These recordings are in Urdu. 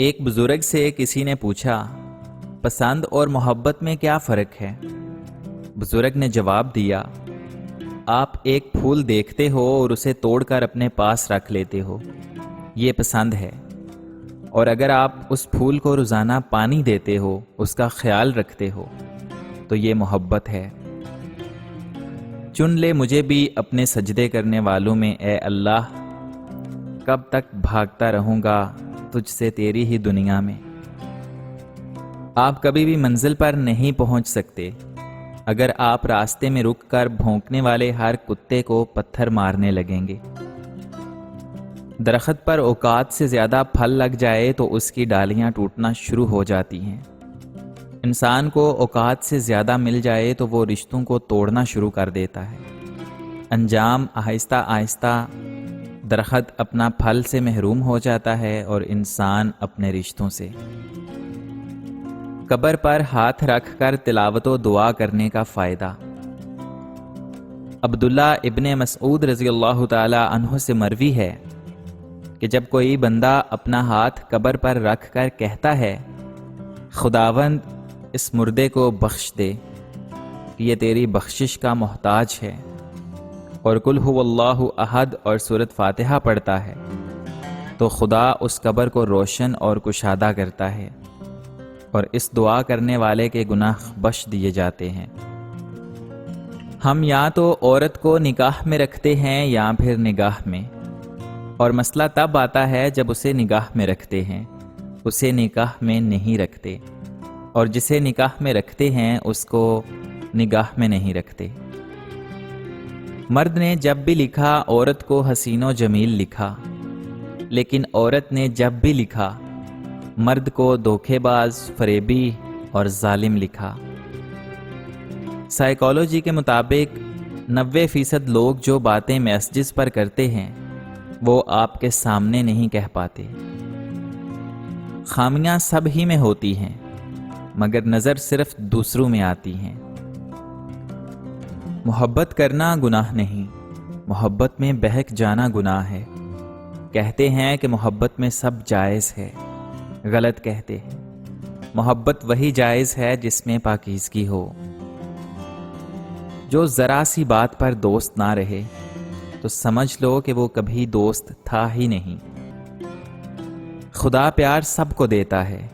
ایک بزرگ سے کسی نے پوچھا، پسند اور محبت میں کیا فرق ہے؟ بزرگ نے جواب دیا، آپ ایک پھول دیکھتے ہو اور اسے توڑ کر اپنے پاس رکھ لیتے ہو، یہ پسند ہے، اور اگر آپ اس پھول کو روزانہ پانی دیتے ہو، اس کا خیال رکھتے ہو، تو یہ محبت ہے۔ چن لے مجھے بھی اپنے سجدے کرنے والوں میں اے اللہ، کب تک بھاگتا رہوں گا تجھ سے تیری ہی دنیا میں۔ آپ کبھی بھی منزل پر نہیں پہنچ سکتے اگر آپ راستے میں رک کر بھونکنے والے ہر کتے کو پتھر مارنے لگیں گے۔ درخت پر اوقات سے زیادہ پھل لگ جائے تو اس کی ڈالیاں ٹوٹنا شروع ہو جاتی ہیں۔ انسان کو اوقات سے زیادہ مل جائے تو وہ رشتوں کو توڑنا شروع کر دیتا ہے۔ انجام آہستہ آہستہ درخت اپنا پھل سے محروم ہو جاتا ہے اور انسان اپنے رشتوں سے۔ قبر پر ہاتھ رکھ کر تلاوت و دعا کرنے کا فائدہ۔ عبداللہ ابن مسعود رضی اللہ تعالی عنہ سے مروی ہے کہ جب کوئی بندہ اپنا ہاتھ قبر پر رکھ کر کہتا ہے، خداوند اس مردے کو بخش دے کہ یہ تیری بخشش کا محتاج ہے، اور قل ھو اللہ احد اور سورۃ فاتحہ پڑھتا ہے، تو خدا اس قبر کو روشن اور کشادہ کرتا ہے اور اس دعا کرنے والے کے گناہ بخش دیے جاتے ہیں۔ ہم یا تو عورت کو نکاح میں رکھتے ہیں یا پھر نگاہ میں، اور مسئلہ تب آتا ہے جب اسے نگاہ میں رکھتے ہیں، اسے نکاح میں نہیں رکھتے، اور جسے نکاح میں رکھتے ہیں اس کو نگاہ میں نہیں رکھتے۔ مرد نے جب بھی لکھا عورت کو حسین و جمیل لکھا، لیکن عورت نے جب بھی لکھا مرد کو دھوکے باز، فریبی اور ظالم لکھا۔ سائیکالوجی کے مطابق 90% لوگ جو باتیں میسجز پر کرتے ہیں وہ آپ کے سامنے نہیں کہہ پاتے۔ خامیاں سب ہی میں ہوتی ہیں مگر نظر صرف دوسروں میں آتی ہیں۔ محبت کرنا گناہ نہیں، محبت میں بہک جانا گناہ ہے۔ کہتے ہیں کہ محبت میں سب جائز ہے، غلط کہتے ہیں۔ محبت وہی جائز ہے جس میں پاکیزگی ہو۔ جو ذرا سی بات پر دوست نہ رہے تو سمجھ لو کہ وہ کبھی دوست تھا ہی نہیں۔ خدا پیار سب کو دیتا ہے،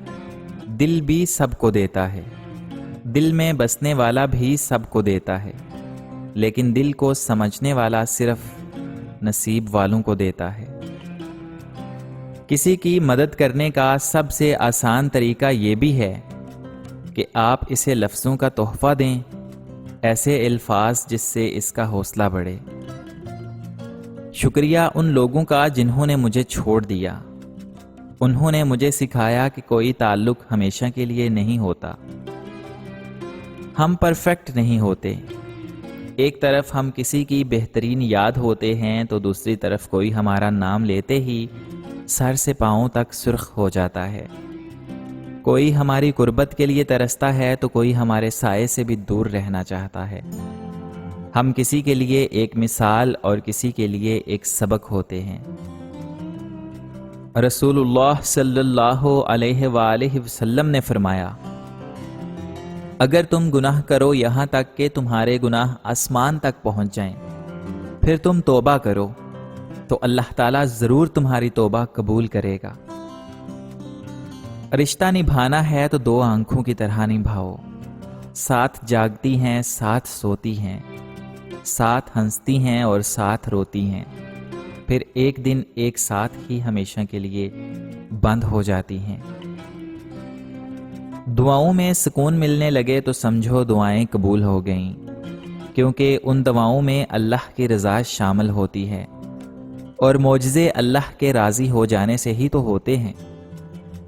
دل بھی سب کو دیتا ہے، دل میں بسنے والا بھی سب کو دیتا ہے، لیکن دل کو سمجھنے والا صرف نصیب والوں کو دیتا ہے۔ کسی کی مدد کرنے کا سب سے آسان طریقہ یہ بھی ہے کہ آپ اسے لفظوں کا تحفہ دیں، ایسے الفاظ جس سے اس کا حوصلہ بڑھے۔ شکریہ ان لوگوں کا جنہوں نے مجھے چھوڑ دیا، انہوں نے مجھے سکھایا کہ کوئی تعلق ہمیشہ کے لیے نہیں ہوتا۔ ہم پرفیکٹ نہیں ہوتے، ایک طرف ہم کسی کی بہترین یاد ہوتے ہیں تو دوسری طرف کوئی ہمارا نام لیتے ہی سر سے پاؤں تک سرخ ہو جاتا ہے۔ کوئی ہماری قربت کے لیے ترستا ہے تو کوئی ہمارے سائے سے بھی دور رہنا چاہتا ہے۔ ہم کسی کے لیے ایک مثال اور کسی کے لیے ایک سبق ہوتے ہیں۔ رسول اللہ صلی اللہ علیہ وآلہ وسلم نے فرمایا، اگر تم گناہ کرو یہاں تک کہ تمہارے گناہ آسمان تک پہنچ جائیں، پھر تم توبہ کرو تو اللہ تعالیٰ ضرور تمہاری توبہ قبول کرے گا۔ رشتہ نبھانا ہے تو دو آنکھوں کی طرح نبھاؤ، ساتھ جاگتی ہیں، ساتھ سوتی ہیں، ساتھ ہنستی ہیں اور ساتھ روتی ہیں، پھر ایک دن ایک ساتھ ہی ہمیشہ کے لیے بند ہو جاتی ہیں۔ دعاؤں میں سکون ملنے لگے تو سمجھو دعائیں قبول ہو گئیں، کیونکہ ان دعاؤں میں اللہ کی رضا شامل ہوتی ہے، اور معجزے اللہ کے راضی ہو جانے سے ہی تو ہوتے ہیں۔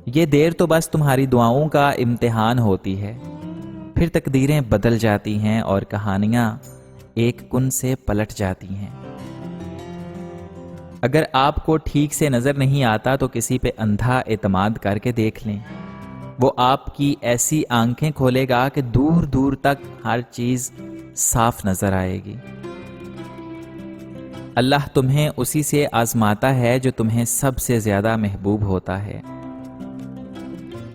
یہ دیر تو بس تمہاری دعاؤں کا امتحان ہوتی ہے، پھر تقدیریں بدل جاتی ہیں اور کہانیاں ایک کن سے پلٹ جاتی ہیں۔ اگر آپ کو ٹھیک سے نظر نہیں آتا تو کسی پہ اندھا اعتماد کر کے دیکھ لیں، وہ آپ کی ایسی آنکھیں کھولے گا کہ دور دور تک ہر چیز صاف نظر آئے گی۔ اللہ تمہیں اسی سے آزماتا ہے جو تمہیں سب سے زیادہ محبوب ہوتا ہے۔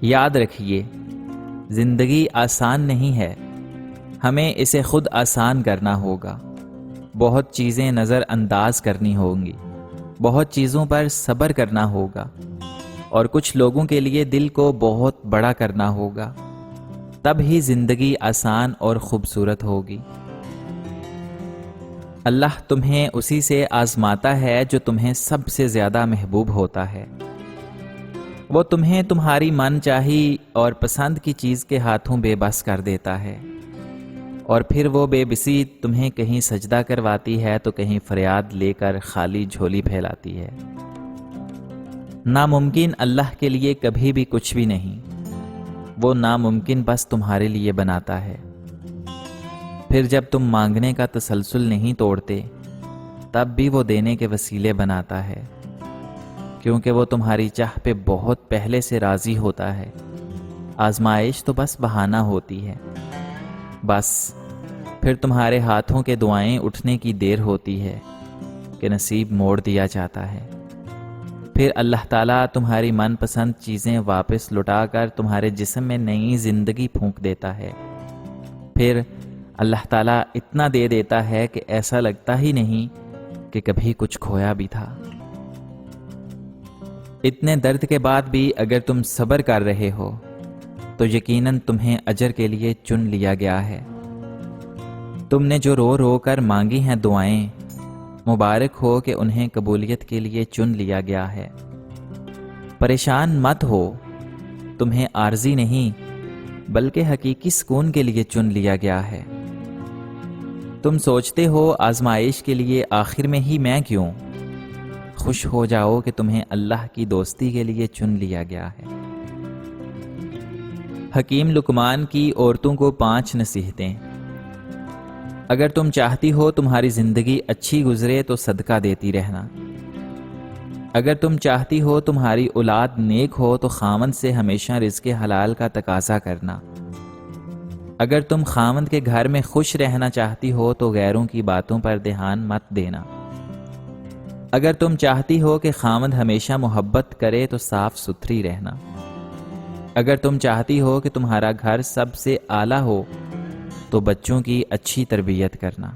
یاد رکھیے، زندگی آسان نہیں ہے، ہمیں اسے خود آسان کرنا ہوگا۔ بہت چیزیں نظر انداز کرنی ہوں گی، بہت چیزوں پر صبر کرنا ہوگا، اور کچھ لوگوں کے لیے دل کو بہت بڑا کرنا ہوگا، تب ہی زندگی آسان اور خوبصورت ہوگی۔ اللہ تمہیں اسی سے آزماتا ہے جو تمہیں سب سے زیادہ محبوب ہوتا ہے۔ وہ تمہیں تمہاری من چاہی اور پسند کی چیز کے ہاتھوں بے بس کر دیتا ہے، اور پھر وہ بے بسی تمہیں کہیں سجدہ کرواتی ہے تو کہیں فریاد لے کر خالی جھولی پھیلاتی ہے۔ ناممکن اللہ کے لیے کبھی بھی کچھ بھی نہیں، وہ ناممکن بس تمہارے لیے بناتا ہے۔ پھر جب تم مانگنے کا تسلسل نہیں توڑتے، تب بھی وہ دینے کے وسیلے بناتا ہے، کیونکہ وہ تمہاری چاہ پہ بہت پہلے سے راضی ہوتا ہے۔ آزمائش تو بس بہانہ ہوتی ہے، بس پھر تمہارے ہاتھوں کے دعائیں اٹھنے کی دیر ہوتی ہے کہ نصیب موڑ دیا جاتا ہے۔ پھر اللہ تعالیٰ تمہاری من پسند چیزیں واپس لٹا کر تمہارے جسم میں نئی زندگی پھونک دیتا ہے۔ پھر اللہ تعالیٰ اتنا دے دیتا ہے کہ ایسا لگتا ہی نہیں کہ کبھی کچھ کھویا بھی تھا۔ اتنے درد کے بعد بھی اگر تم صبر کر رہے ہو تو یقیناً تمہیں اجر کے لیے چن لیا گیا ہے۔ تم نے جو رو رو کر مانگی ہیں دعائیں، مبارک ہو کہ انہیں قبولیت کے لیے چن لیا گیا ہے۔ پریشان مت ہو، تمہیں عارضی نہیں بلکہ حقیقی سکون کے لیے چن لیا گیا ہے۔ تم سوچتے ہو آزمائش کے لیے آخر میں ہی میں کیوں؟ خوش ہو جاؤ کہ تمہیں اللہ کی دوستی کے لیے چن لیا گیا ہے۔ حکیم لقمان کی عورتوں کو 5 نصیحتیں۔ اگر تم چاہتی ہو تمہاری زندگی اچھی گزرے تو صدقہ دیتی رہنا۔ اگر تم چاہتی ہو تمہاری اولاد نیک ہو تو خاوند سے ہمیشہ رزق حلال کا تقاضا کرنا۔ اگر تم خاوند کے گھر میں خوش رہنا چاہتی ہو تو غیروں کی باتوں پر دھیان مت دینا۔ اگر تم چاہتی ہو کہ خاوند ہمیشہ محبت کرے تو صاف ستھری رہنا۔ اگر تم چاہتی ہو کہ تمہارا گھر سب سے اعلیٰ ہو تو بچوں کی اچھی تربیت کرنا۔